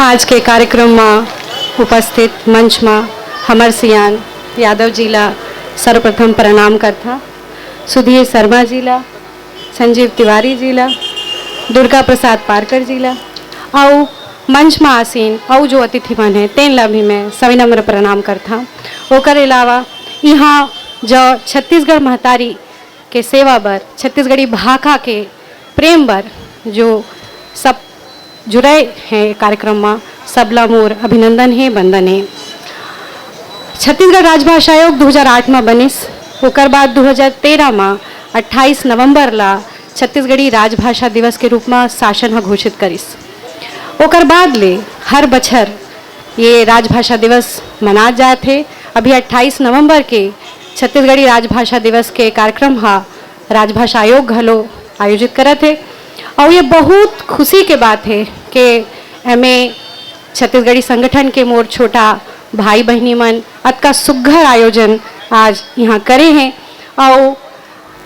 आज के कार्यक्रम में उपस्थित मंच में हमर सियान यादव जी ला सर्वप्रथम प्रणाम करता, सुधीर शर्मा जी ला, संजीव तिवारी जी ला, दुर्गा प्रसाद पारकर जी ला और मंच में आसीन और जो अतिथि मन है तेन ला भी मैं सविनम्र प्रणाम करता। ओकर अलावा यहाँ जो छत्तीसगढ़ महतारी के सेवा बर, छत्तीसगढ़ी भाखा के प्रेम बर जो सब जुड़े हैं कार्यक्रम में, सबला मोर अभिनंदन है, वंदन है। छत्तीसगढ़ राजभाषा आयोग 2008 में बनिस, ओकर बाद 2013 में 28 नवंबर ला छत्तीसगढ़ी राजभाषा दिवस के रूप में शासन हा घोषित करिस। ओकर बाद ले हर बछर ये राजभाषा दिवस मना जात है। अभी 28 नवंबर के छत्तीसगढ़ी राजभाषा दिवस के कार्यक्रम हा राजभाषा आयोग घलो आयोजित करत है और ये बहुत खुशी के बात है कि हमें छत्तीसगढ़ी संगठन के मोर छोटा भाई बहनी मन अतका सुघ्घर आयोजन आज यहाँ करे हैं और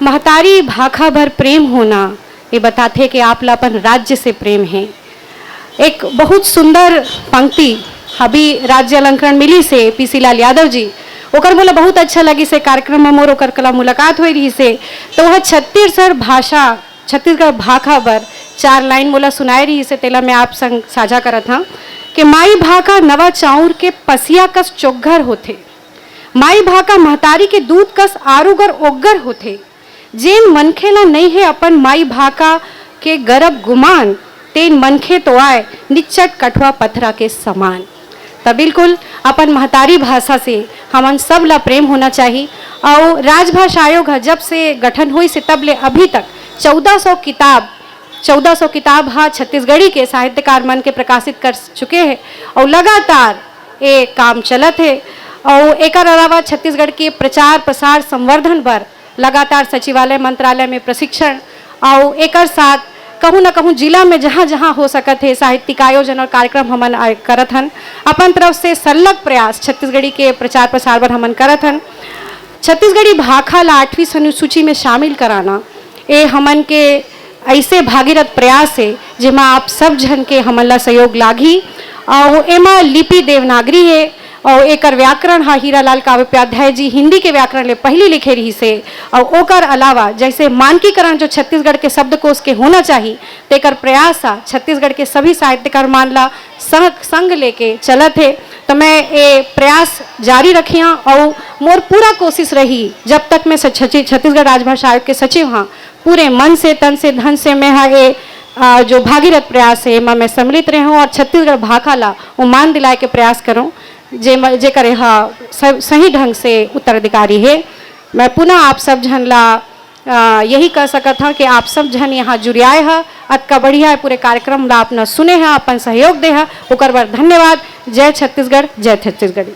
महतारी भाखा भर प्रेम होना ये बताते कि आप लापन राज्य से प्रेम है। एक बहुत सुंदर पंक्ति अभी राज्य अलंकरण मिली से पीसी लाल यादव जी, ओकर मोला बहुत अच्छा लगी से कार्यक्रम में मोर ओकर कला मुलाकात हुई रही से, तो वह छत्तीसगढ़ भाषा छत्तीसगढ़ भाखा बर 4 लाइन मोला सुनाई रही से, तेला मैं आप संग साझा करत हाँ कि माई भाका नवा चाउर के पसिया कस चोग्घर होथे, माई भाका महतारी के दूध कस आरुगर ओग्गर होथे, जेन मनखे ला नहीं है अपन माई भाका के गरब गुमान, तेन मनखे तो आए निच्चट कठवा पथरा के समान। तब बिल्कुल अपन महतारी भाषा से हमन सब ला प्रेम होना चाहिए। और राजभाषा आयोग जब से गठन हुई से तब ले अभी तक 1400 किताब हाँ छत्तीसगढ़ी के साहित्यकार मन के प्रकाशित कर चुके हैं और लगातार ये काम चलत है। और एक अलावा छत्तीसगढ़ के प्रचार प्रसार संवर्धन पर लगातार सचिवालय मंत्रालय में प्रशिक्षण और एक साथ कहूँ न कहूँ जिला में जहाँ जहाँ हो सकत है साहित्यिक आयोजन और कार्यक्रम हमन करत हन। अपन तरफ से सल्लग प्रयास छत्तीसगढ़ी के प्रचार प्रसार पर हमन करत हन। छत्तीसगढ़ी भाखा ला 8वीं अनुसूची में शामिल कराना ये हमन के ऐसे भागीरथ प्रयास है जिमा आप सब जन के हमन ला सहयोग लागी। और एमा लिपि देवनागरी है और एकर व्याकरण हा हीरालाल काव्योपाध्याय जी हिंदी के व्याकरण ले पहली लिखे रही से। और ओकर अलावा जैसे मानकीकरण जो छत्तीसगढ़ के शब्दकोश के होना चाहिए तेकर प्रयास हा छत्तीसगढ़ के सभी साहित्यकार मान ला संग लेके चलत है। तो मैं ये प्रयास जारी रखिया और मोर पूरा कोशिश रही जब तक मैं छत्तीसगढ़ राजभाषा आयोग के सचिव हाँ पूरे मन से तन से धन से मैं हाँ ये जो भागीरथ प्रयास है मैं सम्मिलित रहूँ और छत्तीसगढ़ भाखा ला वो मान दिलाए के प्रयास करूँ जे करे हाँ सही ढंग से उत्तराधिकारी है। मैं पुनः आप सब जन ला यही कह सकत हाँ कि आप सब जन यहाँ जुड़ियाए है अतका बढ़िया है पूरे कार्यक्रम ला अपना सुने हैं अपन सहयोग दे है ओकर बर धन्यवाद। जय छत्तीसगढ़, जय छत्तीसगढ़ी।